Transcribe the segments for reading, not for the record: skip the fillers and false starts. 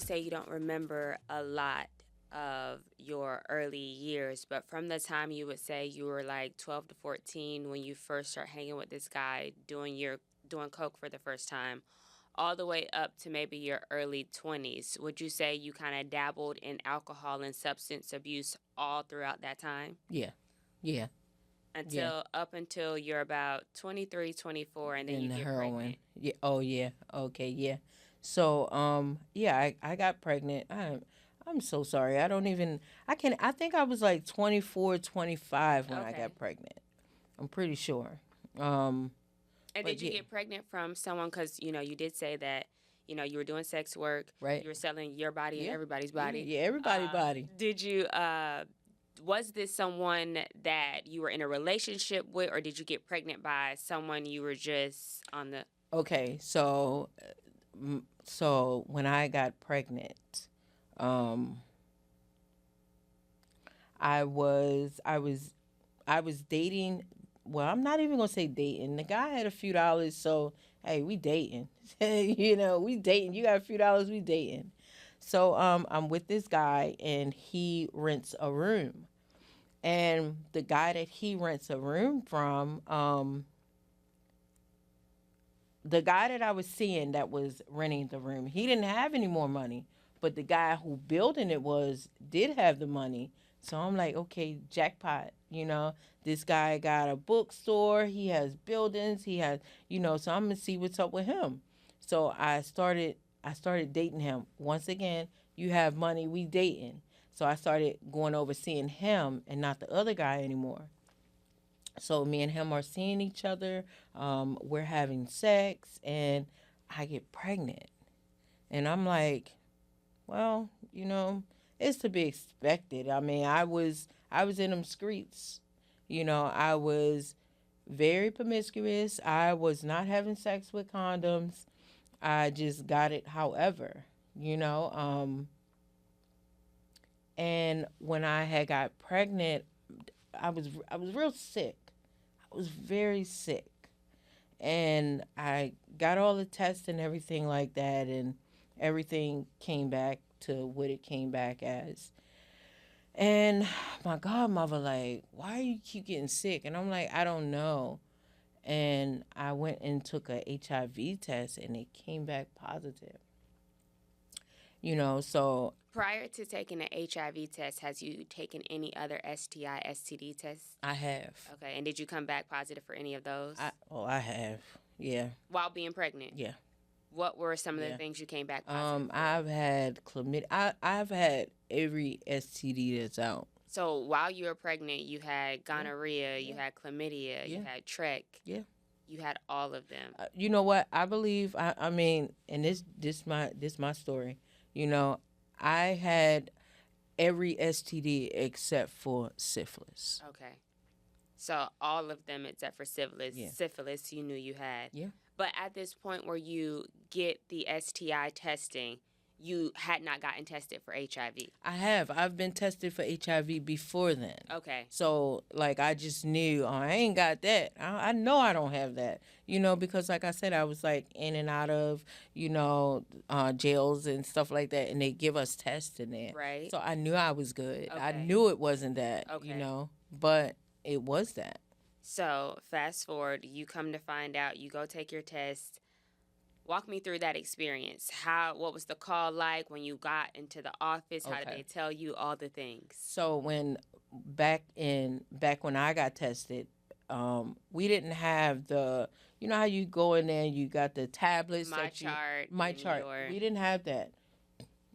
say you don't remember a lot of your early years, but from the time you would say you were like 12 to 14 when you first start hanging with this guy doing coke for the first time, all the way up to maybe your early 20s, would you say you kind of dabbled in alcohol and substance abuse all throughout that time? Yeah. Yeah. Yeah. Until you're about 23, 24, and then you And the get heroin. pregnant. Yeah. Oh yeah. Okay. Yeah. So yeah, I got pregnant. I'm so sorry. I don't even I think I was like 24, 25 when I got Okay. pregnant. I'm pretty sure. Um And but did you yeah, get pregnant from someone? Because, you did say that, you were doing sex work, right? you were selling your body and Yeah. everybody's Yeah. body. Yeah, everybody body. Did you, was this someone that you were in a relationship with, or did you get pregnant by someone you were just on the. Okay. So when I got pregnant, um I was dating. Well, I'm not even gonna say dating. The guy had a few dollars, so hey, we dating. We dating. You got a few dollars, we dating. So I'm with this guy, and he rents a room. And the guy that he rents a room from, the guy that I was seeing that was renting the room, he didn't have any more money, but the guy who building it did have the money. So I'm like, okay, jackpot. This guy got a bookstore. He has buildings. He has, so I'm gonna see what's up with him. So I started dating him. Once again, you have money, we dating. So I started going over seeing him and not the other guy anymore. So me and him are seeing each other. We're having sex, and I get pregnant. And I'm like, well, it's to be expected. I mean, I was in them streets. I was very promiscuous. I was not having sex with condoms. I just got it. However, and when I had got pregnant, I was real sick. I was very sick. And I got all the tests and everything like that, and everything came back to what it came back as. And my godmother like, why you keep getting sick? And I'm like, I don't know. And I went and took a HIV test, and it came back positive. So Prior to taking an HIV test, has you taken any other STI, STD tests? I have. Okay, and did you come back positive for any of those I have. Yeah. while being pregnant? Yeah. What were some of the Yeah. things you came back positive for? I've had chlamydia. I've had every STD that's out. So while you were pregnant, you had Yeah. gonorrhea, you Yeah. had chlamydia, you Yeah. had trach, Yeah. you had all of them. You know what? I believe. I mean, and this my story. You know, I had every STD except for syphilis. Okay. So all of them except for syphilis. Yeah. Syphilis you knew you had. Yeah. But at this point where you get the STI testing, you had not gotten tested for HIV. I have. I've been tested for HIV before then. Okay. So, like, I just knew, oh, I ain't got that. I know I don't have that, because, like I said, I was, like, in and out of, jails and stuff like that, and they give us tests in there. Right. So I knew I was good. I Okay. knew it wasn't that, Okay. but it was that. So fast forward, you come to find out, you go take your test. Walk me through that experience. What was the call like when you got into the office? How did Okay. they tell you all the things? So back when I got tested, we didn't have how you go in there and you got the tablets My chart my and chart. your. We didn't have that.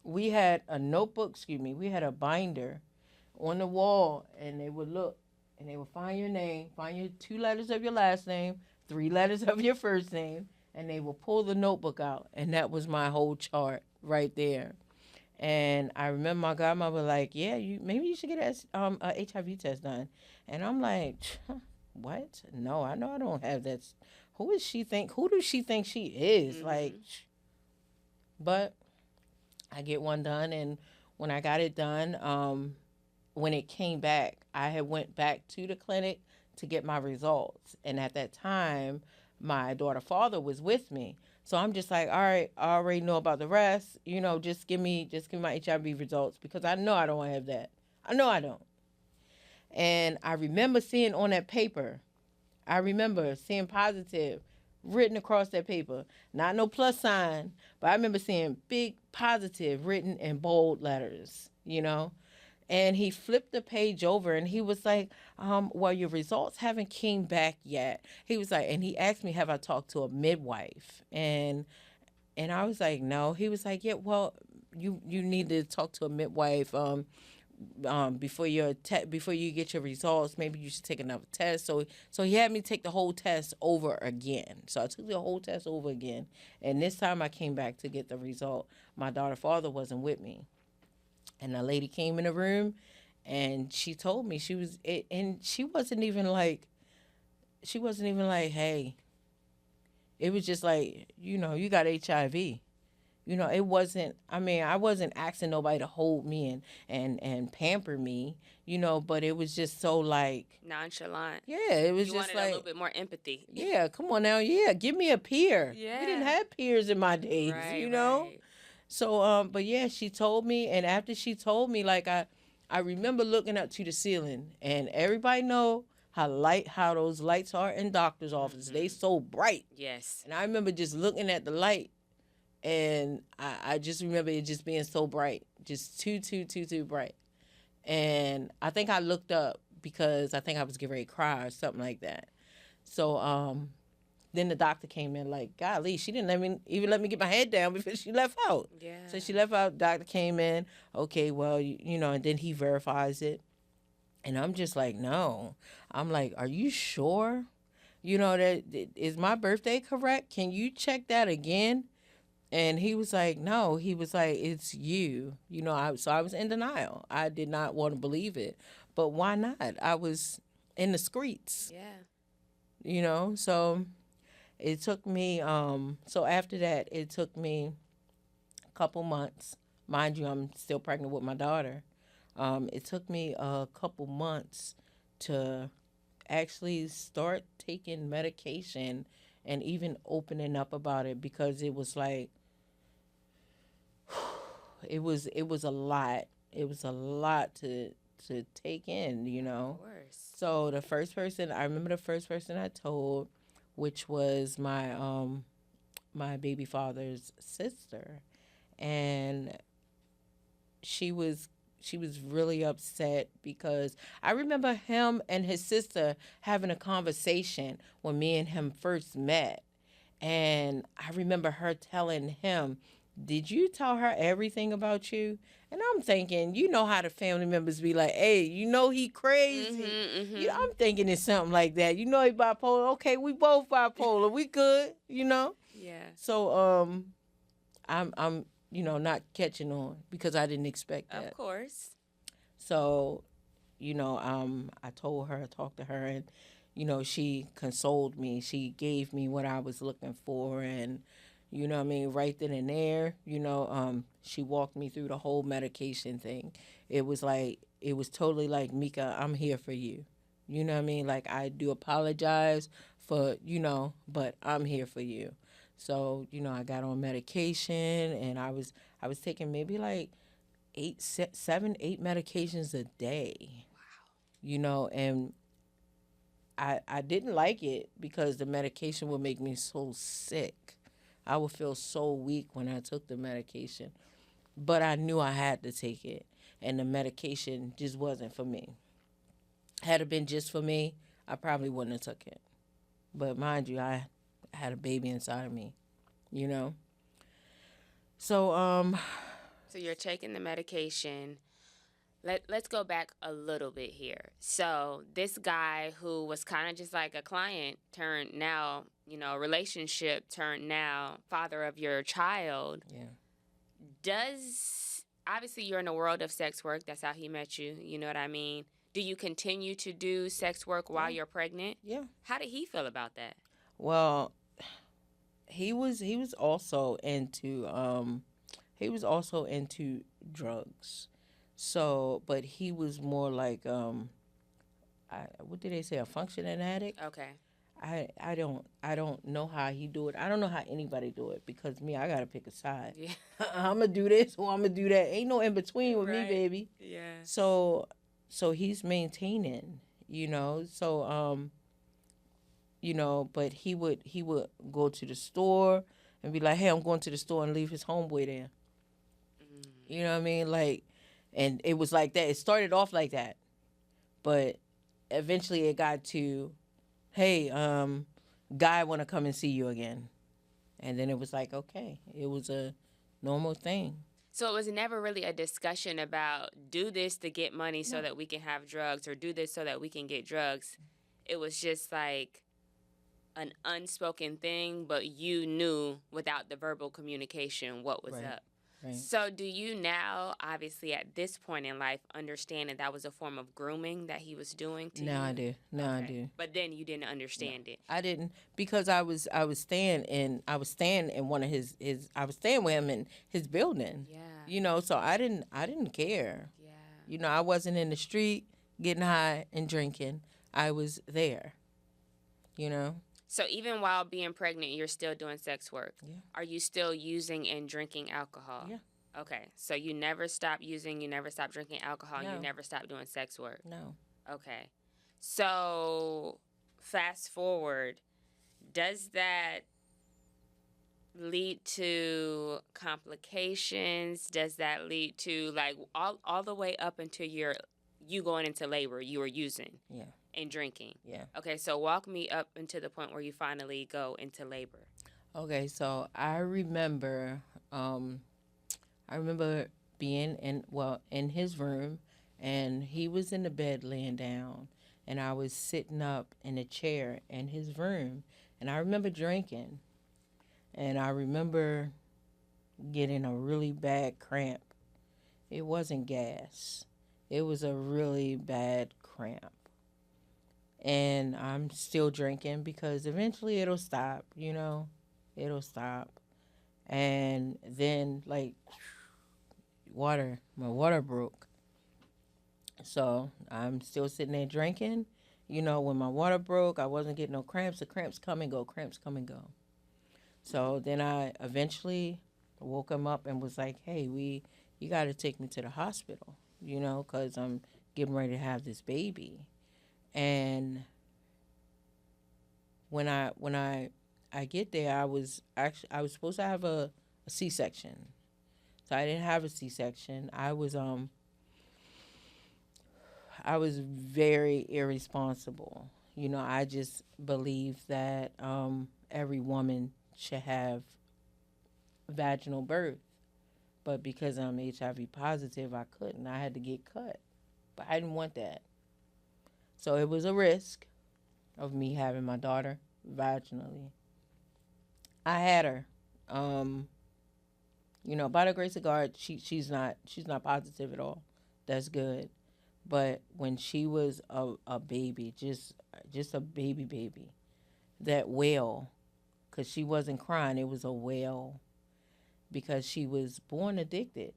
We had a notebook, excuse me, we had a binder on the wall, and they would look and they would find your name, find your 2 letters of your last name, 3 letters of your first name, and they will pull the notebook out, and that was my whole chart right there. And I remember my godmother like, yeah, maybe you should get a HIV test done. And I'm like, what? No, I know I don't have that. Who does she think she is? Like, but I get one done, and when I got it done, when it came back, I had went back to the clinic to get my results. And at that time, my daughter father was with me. So I'm just like, all right, I already know about the rest. Just give me my HIV results because I know I don't have that. I know I don't. And I remember seeing on that paper, I remember seeing positive written across that paper. Not no plus sign, but I remember seeing big positive written in bold letters. And he flipped the page over and he was like, well, your results haven't came back yet. He was like, and he asked me, have I talked to a midwife? And I was like, no. He was like, yeah, well, you need to talk to a midwife before you get your results. Maybe you should take another test. So he had me take the whole test over again. So I took the whole test over again, and this time I came back to get the result. My daughter's father wasn't with me, and a lady came in the room, and she told me and she wasn't even like, hey. It was just like, you got HIV. It wasn't, I wasn't asking nobody to hold me and pamper me, but it was just so like, Nonchalant. yeah, it was You just wanted a little like, bit more empathy. yeah, come on now. Yeah, give me a peer. Yeah. We didn't have peers in my days, Right, right. So, but yeah, she told me, and after she told me, like, I remember looking up to the ceiling, and everybody know how those lights are in doctor's offices. They so bright. Yes. And I remember just looking at the light, and I just remember it just being so bright, just too bright. And I think I looked up because I think I was getting ready to cry or something like that. So then the doctor came in like, golly, she didn't let me get my head down before she left out. Yeah. So she left out. Doctor came in. Okay, well, and then he verifies it, and I'm just like, no. I'm like, are you sure? That is my birthday correct? Can you check that again? And he was like, no. He was like, it's you. So I was in denial. I did not want to believe it. But why not? I was in the streets. Yeah. So it took me, so after that, it took me a couple months. Mind you, I'm still pregnant with my daughter. It took me a couple months to actually start taking medication and even opening up about it, because it was like, it was a lot. It was a lot to take in. Of course. So I remember the first person I told, which was my baby father's sister, and she was really upset because I remember him and his sister having a conversation when me and him first met. And I remember her telling him, did you tell her everything about you? And I'm thinking, how the family members be like, hey, he crazy. I'm thinking it's something like that. He bipolar. Okay, we both bipolar. We good, Yeah. So I'm not catching on because I didn't expect that. Of course. So, I talked to her, and, she consoled me. She gave me what I was looking for, and, right then and there, she walked me through the whole medication thing. It was totally like, Mika, I'm here for you. Like, I do apologize for, but I'm here for you. So, I got on medication, and I was taking maybe like 8 medications a day. Wow. And I didn't like it because the medication would make me so sick. I would feel so weak when I took the medication. But I knew I had to take it, and the medication just wasn't for me. Had it been just for me, I probably wouldn't have took it. But mind you, I had a baby inside of me, you know. So So you're taking the medication. Let's go back a little bit here. So this guy who was kind of just like a client turned now, relationship turned now father of your child. Yeah. Does obviously you're in the world of sex work. That's how he met you. You know what I mean? Do you continue to do sex work while you're pregnant? Yeah. How did he feel about that? Well, he was also into drugs. So, but he was more like what did they say, a functioning addict? Okay. I don't know how he do it. I don't know how anybody do it because me, I gotta pick a side. Yeah. I'm gonna do this or I'm gonna do that. Ain't no in between with me, Right. baby. Yeah. So he's maintaining, but he would go to the store and be like, hey, I'm going to the store, and leave his homeboy there. Mm. You know what I mean? Like, and it was like that. It started off like that, but eventually it got to, hey, guy want to come and see you again. And then it was like, okay, it was a normal thing. So it was never really a discussion about do this to get money so No. that we can have drugs or do this so that we can get drugs. It was just like an unspoken thing, but you knew without the verbal communication what was Right. up. Right. So do you now, obviously at this point in life, understand that that was a form of grooming that he was doing to you? Now I do. Now I Okay. do. But then you didn't understand it. I didn't because I was staying in one of his I was staying with him in his building. Yeah. So I didn't care. Yeah. I wasn't in the street getting high and drinking. I was there. You know. So even while being pregnant, you're still doing sex work. Yeah. Are you still using and drinking alcohol? Yeah. Okay. So you never stopped using, you never stopped drinking alcohol, No. you never stopped doing sex work. No. Okay. So fast forward, does that lead to complications? Does that lead to like all the way up until you going into labor, you were using Yeah. and drinking? Yeah. Okay, so walk me up until the point where you finally go into labor. Okay, so I remember being in his room, and he was in the bed laying down, and I was sitting up in a chair in his room, and I remember drinking, and I remember getting a really bad cramp. It wasn't gas. It was a really bad cramp. And I'm still drinking because eventually it'll stop, It'll stop. And then, like, my water broke. So I'm still sitting there drinking. When my water broke, I wasn't getting no cramps. The cramps come and go, cramps come and go. So then I eventually woke him up and was like, hey, you got to take me to the hospital, because I'm getting ready to have this baby. And when I get there, I was supposed to have a C-section. So I didn't have a C-section. I was very irresponsible. I just believe that every woman should have vaginal birth. But because I'm HIV positive, I couldn't. I had to get cut. But I didn't want that. So it was a risk of me having my daughter vaginally. I had her. By the grace of God, she's not positive at all. That's good. But when she was a baby, just a baby, that wail, because she wasn't crying, it was a wail, because she was born addicted,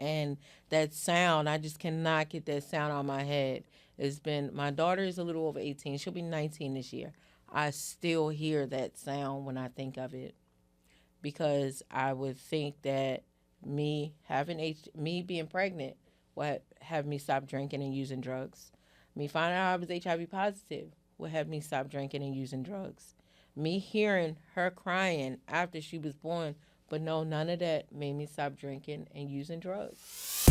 and that sound, I just cannot get that sound out of my head. My daughter is a little over 18. She'll be 19 this year. I still hear that sound when I think of it, because I would think that me being pregnant would have me stop drinking and using drugs. Me finding out I was HIV positive would have me stop drinking and using drugs. Me hearing her crying after she was born, but no, none of that made me stop drinking and using drugs.